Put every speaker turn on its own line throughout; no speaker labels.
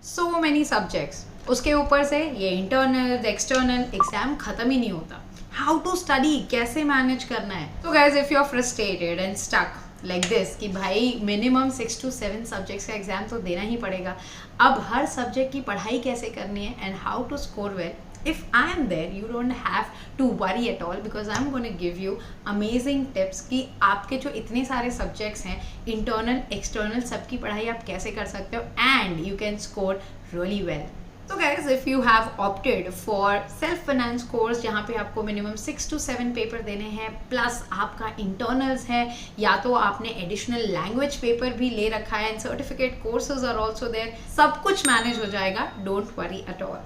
So many subjects, उसके ऊपर से ये इंटरनल एक्सटर्नल एग्जाम खत्म ही नहीं होता। हाउ टू स्टडी, कैसे मैनेज करना है। तो guys if you are frustrated and stuck like this कि भाई मिनिमम 6 to 7 सब्जेक्ट्स का एग्जाम तो देना ही पड़ेगा, अब हर सब्जेक्ट की पढ़ाई कैसे करनी है and how to score well, if I am there you don't have to worry at all because I'm going to give you amazing tips कि आपके जो इतने सारे सब्जेक्ट्स हैं इंटरनल एक्सटर्नल सबकी पढ़ाई आप कैसे कर सकते हो and you can score really well. तो guys if you have opted for self finance course जहाँ पे आपको मिनिमम 6 to 7 पेपर देने हैं प्लस आपका इंटरनल्स है, या तो आपने एडिशनल लैंग्वेज पेपर भी ले रखा है and certificate courses are also there, सब कुछ मैनेज हो जाएगा, don't worry at all.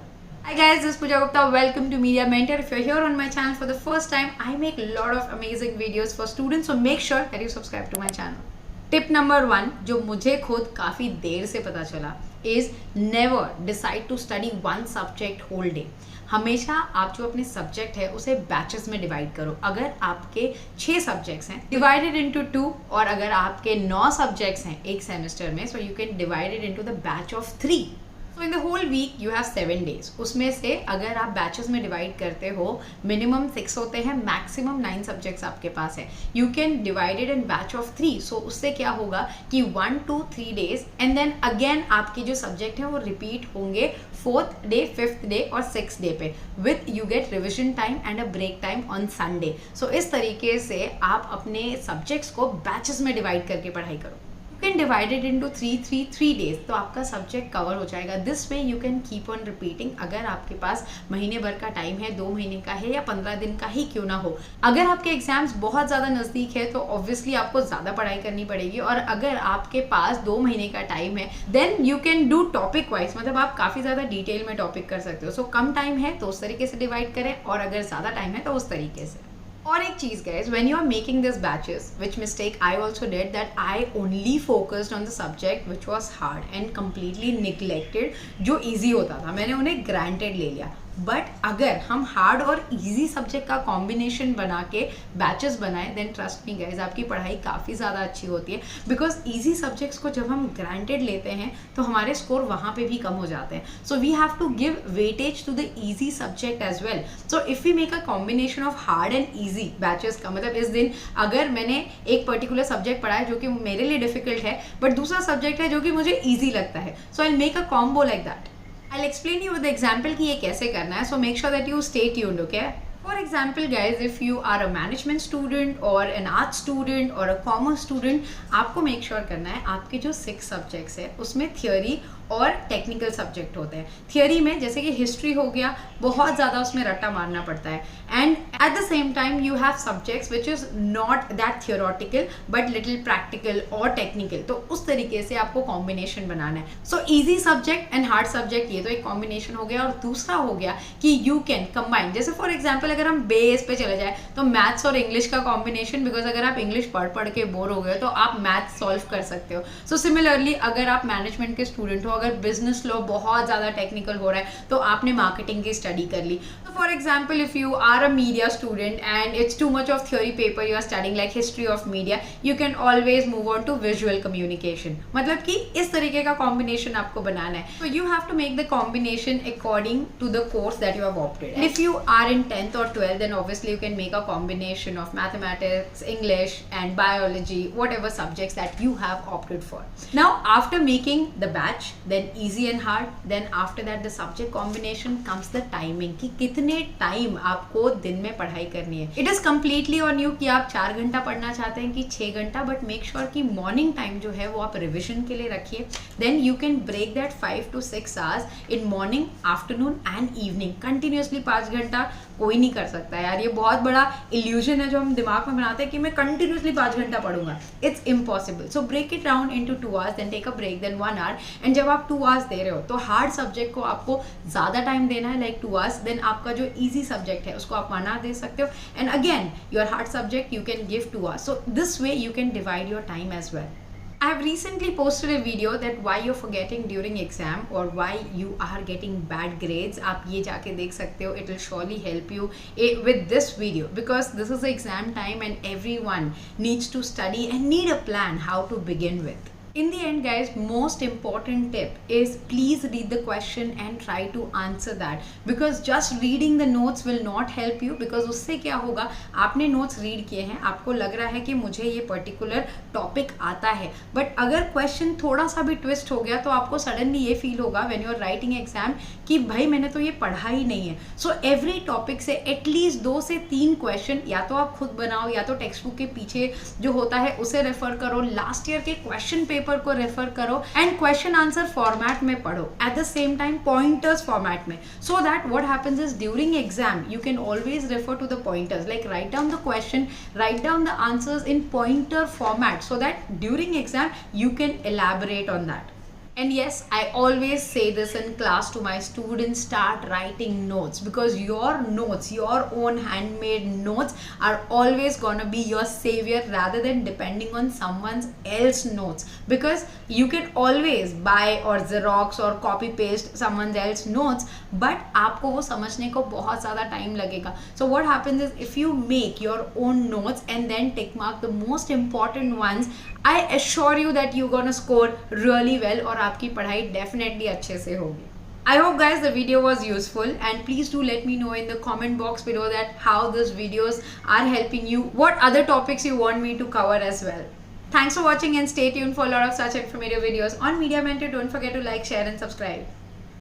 Hi guys, this is Pooja Gupta. Welcome to Media Mentor. If you're here on my channel for the first time, I make a lot of amazing videos for students, so make sure that you subscribe to my channel. Tip number 1, जो मुझे खुद काफ़ी देर से पता चला, is never decide to study one subject whole day. हमेशा आप जो अपने सब्जेक्ट है उसे बैचेस में डिवाइड करो. अगर आपके 6 सब्जेक्ट्स हैं डिवाइडेड इनटू 2, और अगर आपके 9 सब्जेक्ट्स हैं एक सेमेस्टर में, so you can divided into the batch of 3. So in the whole week you have 7 days. उसमें से अगर आप बैचेस में डिवाइड करते हो मिनिमम 6 होते हैं, मैक्सिमम 9 सब्जेक्ट्स आपके पास है, you can divided in batch of 3. सो उससे क्या होगा कि 1 to 3 days and then again आपके जो सब्जेक्ट हैं वो रिपीट होंगे 4th day, 5th day और 6th day पे, with you get revision time and a break time on Sunday. So इस तरीके से आप अपने सब्जेक्ट्स को बैचेस में डिवाइड करके पढ़ाई करो. You can divide it into 3 days, तो आपका सब्जेक्ट कवर हो जाएगा. This way you can keep on repeating. अगर आपके पास महीने भर का टाइम है, 2 महीने का है या 15 दिन का ही क्यों ना हो, अगर आपके एग्जाम्स बहुत ज़्यादा नज़दीक है तो ऑब्वियसली आपको ज़्यादा पढ़ाई करनी पड़ेगी, और अगर आपके पास 2 महीने का टाइम है then you can do topic wise, मतलब आप काफ़ी ज़्यादा डिटेल में टॉपिक कर सकते हो. सो कम टाइम है तो उस तरीके से डिवाइड करें, और अगर ज़्यादा टाइम है तो उस तरीके से. और एक चीज़ guys, when you are making this batches, which mistake I also did, that I only focused on the subject which was hard and completely neglected जो easy होता था, मैंने उन्हें granted ले लिया. बट अगर हम हार्ड और इजी सब्जेक्ट का कॉम्बिनेशन बना के बैचेस बनाएं देन ट्रस्ट मी गाइज आपकी पढ़ाई काफ़ी ज़्यादा अच्छी होती है, बिकॉज इजी सब्जेक्ट्स को जब हम ग्रांटेड लेते हैं तो हमारे स्कोर वहाँ पे भी कम हो जाते हैं. So we have to give weightage to the easy subject as well. So if we make a combination of hard and easy batches का, मतलब इस दिन अगर मैंने एक पर्टिकुलर सब्जेक्ट पढ़ा है जो कि मेरे लिए डिफिकल्ट है बट दूसरा सब्जेक्ट है जो कि मुझे ईजी लगता है, so I make a combo like that. I'll explain you with the example कि ये कैसे करना है, so make sure that you stay tuned, okay? For example guys, if you are a management student or an art student or a commerce student, आपको make sure करना है आपके जो 6 subjects है उसमें theory और टेक्निकल सब्जेक्ट होते हैं. थियोरी में जैसे कि हिस्ट्री हो गया, बहुत ज़्यादा उसमें रट्टा मारना पड़ता है, and eight the same time you have subjects which is not that theoretical but little practical और टेक्निकल, तो उस तरीके से आपको कॉम्बिनेशन बनाना है. So easy subject and hard subject, ये तो एक कॉम्बिनेशन हो गया, और दूसरा हो गया कि यू कैन कंबाइन. जैसे फॉर एग्जाम्पल अगर हम बेस पे चले जाए तो मैथ्स और इंग्लिश का कॉम्बिनेशन, बिकॉज अगर आप इंग्लिश पढ़ के बोर हो गए तो आप मैथ्स सॉल्व कर सकते हो. सो सिमिलरली अगर आप मैनेजमेंट के स्टूडेंट हो, अगर बिजनेस लॉ बहुत ज़्यादा टेक्निकल हो रहा है तो आपने मार्केटिंग की स्टडी कर ली. तो for example if you are a media student and it's too much of theory paper, you are studying like history of media, you can always move on to visual communication. मतलब कि इस तरीके का combination आपको बनाना है. तो you have to make the combination according to the course that you have opted. If you are in 10th or 12th then obviously you can make a combination of mathematics, English and biology, whatever subjects that you have opted for. Now after making the batch, then easy and hard, then after that the subject combination comes the timing कि कितने time आपको दिन में पढ़ाई करनी है. It is completely on you कि आप 4 घंटा पढ़ना चाहते हैं कि 6 घंटा, बट मेक श्योर कि मॉर्निंग टाइम जो है वो आप रिविजन के लिए रखिए. Then you can break that 5 to 6 hours in morning, afternoon and evening. Continuously 5 घंटा कोई नहीं कर सकता यार, ये बहुत बड़ा इल्यूजन है जो हम दिमाग में बनाते हैं कि मैं कंटिन्यूसली 5 घंटा पढ़ूंगा. It's impossible. So break it down into 2 hours, then take a break, then 1 hour. And जब आप 2 hours दे रहे हो तो हार्ड सब्जेक्ट को आपको ज़्यादा टाइम देना है, लाइक 2 hours. देन आपका जो ईजी सब्जेक्ट है उसको आप 1 hour दे सकते हो, and again your hard subject you can give 2 hours. So this way you can divide your time as well. I have recently posted a video that why you're forgetting during exam or why you are getting bad grades. आप ये जाके देख सकते हो. It will surely help you with this video because this is the exam time and everyone needs to study and need a plan how to begin with. In the end guys, most important tip is please read the question and try to answer that, because just reading the notes will not help you, because उससे क्या होगा, आपने notes read किए हैं, आपको लग रहा है कि मुझे ये particular topic आता है, but अगर question थोड़ा सा भी twist हो गया तो आपको suddenly ये feel होगा when you are writing exam कि भाई मैंने तो ये पढ़ा ही नहीं है. So every topic से at least 2 से 3 question या तो आप खुद बनाओ या तो टेक्स्ट बुक के पीछे जो होता है उसे रेफर करो, लास्ट ईयर के क्वेश्चन पेपर को रेफर करो एंड क्वेश्चन आंसर फॉर्मेट में पढ़ो, at the same time pointers format में, so that what happens is during exam you can always refer to the pointers, like write down the question, write down the answers in pointer format, so that during exam you can elaborate on that. And yes, I always say this in class to my students, start writing notes, because your notes, your own handmade notes are always gonna be your savior rather than depending on someone else's notes, because you can always buy or Xerox or copy paste someone else's notes, but आपको वो समझने को बहुत ज़्यादा time लगेगा. So what happens is if you make your own notes and then tick mark the most important ones, I assure you that you're gonna score really well और आपकी पढ़ाई definitely अच्छे से होगी. I hope guys the video was useful, and please do let me know in the comment box below that how these videos are helping you, what other topics you want me to cover as well. Thanks for watching and stay tuned for a lot of such informative videos on Media Mentor. Don't forget to like, share and subscribe.